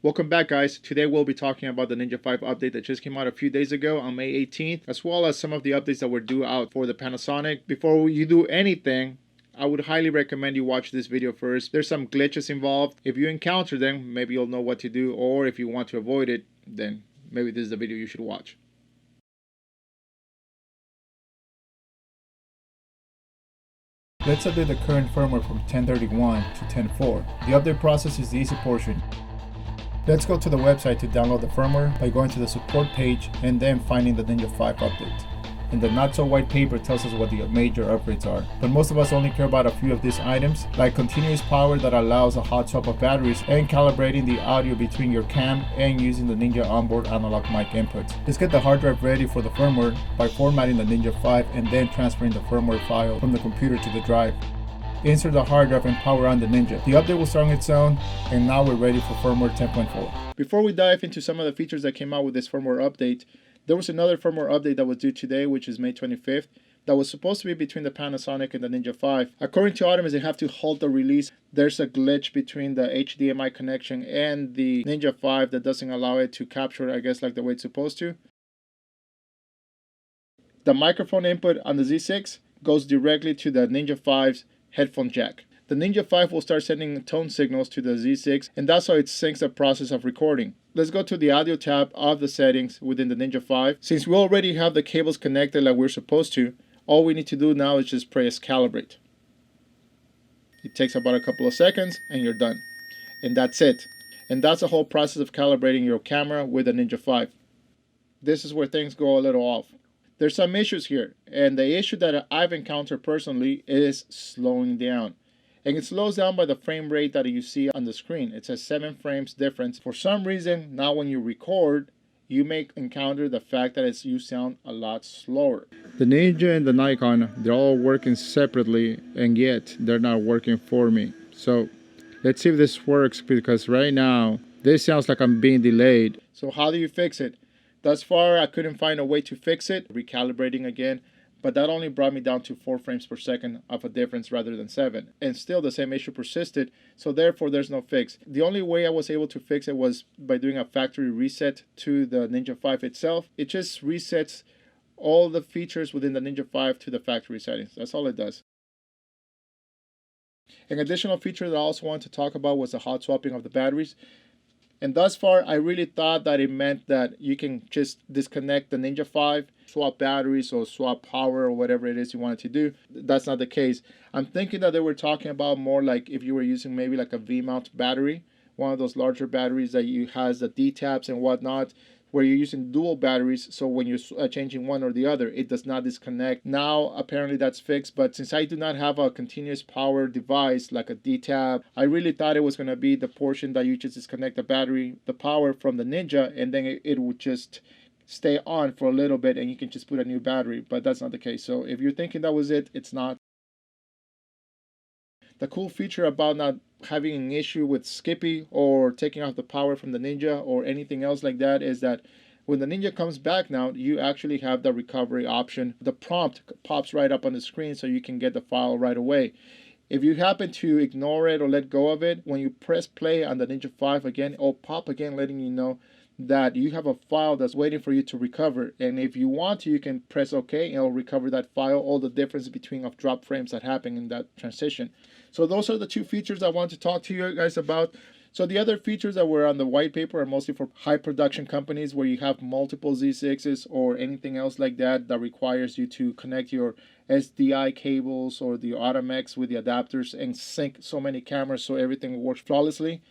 Welcome back, guys. Today we'll be talking about the Ninja 5 update that just came out a few days ago on May 18th, as well as some of the updates that were due out for the Panasonic. Before you do anything, I would highly recommend you watch this video first. There's some glitches involved. If you encounter them, maybe you'll know what to do, or if you want to avoid it, then maybe this is the video you should watch. Let's update the current firmware from 10.31 to 10.4. The update process is the easy portion. Let's go to the website to download the firmware by going to the support page and then finding the Ninja 5 update. And the not so white paper tells us what the major upgrades are, but most of us only care about a few of these items, like continuous power that allows a hot swap of batteries and calibrating the audio between your cam and using the Ninja onboard analog mic inputs. Let's get the hard drive ready for the firmware by formatting the Ninja 5 and then transferring the firmware file from the computer to the drive. Insert the hard drive and power on the Ninja. The update will start on its own, and now we're ready for firmware 10.4. Before we dive into some of the features that came out with this firmware update, there was another firmware update that was due today, which is May 25th, that was supposed to be between the Panasonic and the Ninja 5. According to Atomos, they have to halt the release. There's a glitch between the HDMI connection and the Ninja 5 that doesn't allow it to capture, I guess, like the way it's supposed to. The microphone input on the Z6 goes directly to the Ninja 5's headphone jack. The Ninja 5 will start sending tone signals to the Z6, and that's how it syncs the process of recording. Let's go to the audio tab of the settings within the Ninja 5. Since we already have the cables connected like we're supposed to, all we need to do now is just press calibrate. It takes about a couple of seconds and you're done. And that's it. And that's the whole process of calibrating your camera with the Ninja 5. This is where things go a little off. There's some issues here, and the issue that I've encountered personally is slowing down. And it slows down by the frame rate that you see on the screen. It says 7 frames difference. For some reason, now when you record, you may encounter the fact that you sound a lot slower. The Ninja and the Nikon, they're all working separately, and yet they're not working for me. So let's see if this works, because right now, this sounds like I'm being delayed. So how do you fix it? Thus far, I couldn't find a way to fix it, recalibrating again, but that only brought me down to 4 frames per second of a difference rather than 7. And still the same issue persisted, so therefore there's no fix. The only way I was able to fix it was by doing a factory reset to the Ninja 5 itself. It just resets all the features within the Ninja 5 to the factory settings. That's all it does. An additional feature that I also wanted to talk about was the hot swapping of the batteries. And thus far, I really thought that it meant that you can just disconnect the Ninja 5, swap batteries or swap power or whatever it is you wanted to do. That's not the case. I'm thinking that they were talking about more like if you were using maybe like a V-mount battery, one of those larger batteries that has the D-taps and whatnot, where you're using dual batteries, so when you're changing one or the other, it does not disconnect. Now, apparently that's fixed, but since I do not have a continuous power device like a D-tap, I really thought it was going to be the portion that you just disconnect the battery, the power from the Ninja, and then it would just stay on for a little bit and you can just put a new battery, but that's not the case. So if you're thinking that was it, it's not. The cool feature about not having an issue with Skippy or taking off the power from the Ninja or anything else like that is that when the Ninja comes back now, you actually have the recovery option. The prompt pops right up on the screen so you can get the file right away. If you happen to ignore it or let go of it, when you press play on the Ninja 5 again, it'll pop again letting you know that you have a file that's waiting for you to recover. And if you want to, you can press OK and it'll recover that file, all the difference between of drop frames that happen in that transition. So those are the two features I want to talk to you guys about. So the other features that were on the white paper are mostly for high production companies where you have multiple Z6s or anything else like that that requires you to connect your SDI cables or the AtomX with the adapters and sync so many cameras so everything works flawlessly.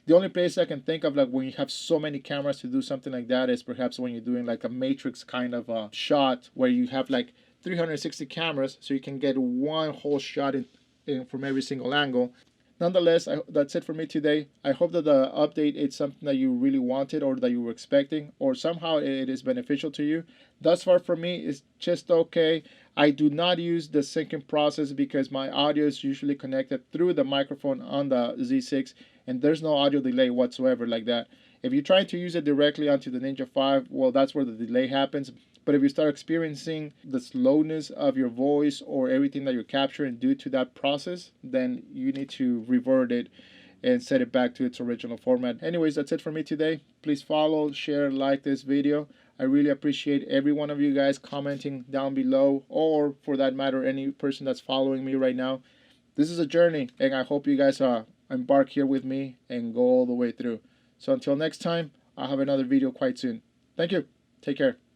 The only place I can think of like when you have so many cameras to do something like that is perhaps when you're doing like a matrix kind of a shot where you have like 360 cameras so you can get one whole shot from every single angle. Nonetheless, that's it for me today. I hope that the update is something that you really wanted or that you were expecting or somehow it is beneficial to you. Thus far for me, it's just okay. I do not use the syncing process because my audio is usually connected through the microphone on the Z6 and there's no audio delay whatsoever like that. If you're trying to use it directly onto the Ninja 5, well, that's where the delay happens. But if you start experiencing the slowness of your voice or everything that you're capturing due to that process, then you need to revert it and set it back to its original format. Anyways, that's it for me today. Please follow, share, like this video. I really appreciate every one of you guys commenting down below, or for that matter, any person that's following me right now. This is a journey, and I hope you guys embark here with me and go all the way through. So until next time, I'll have another video quite soon. Thank you. Take care.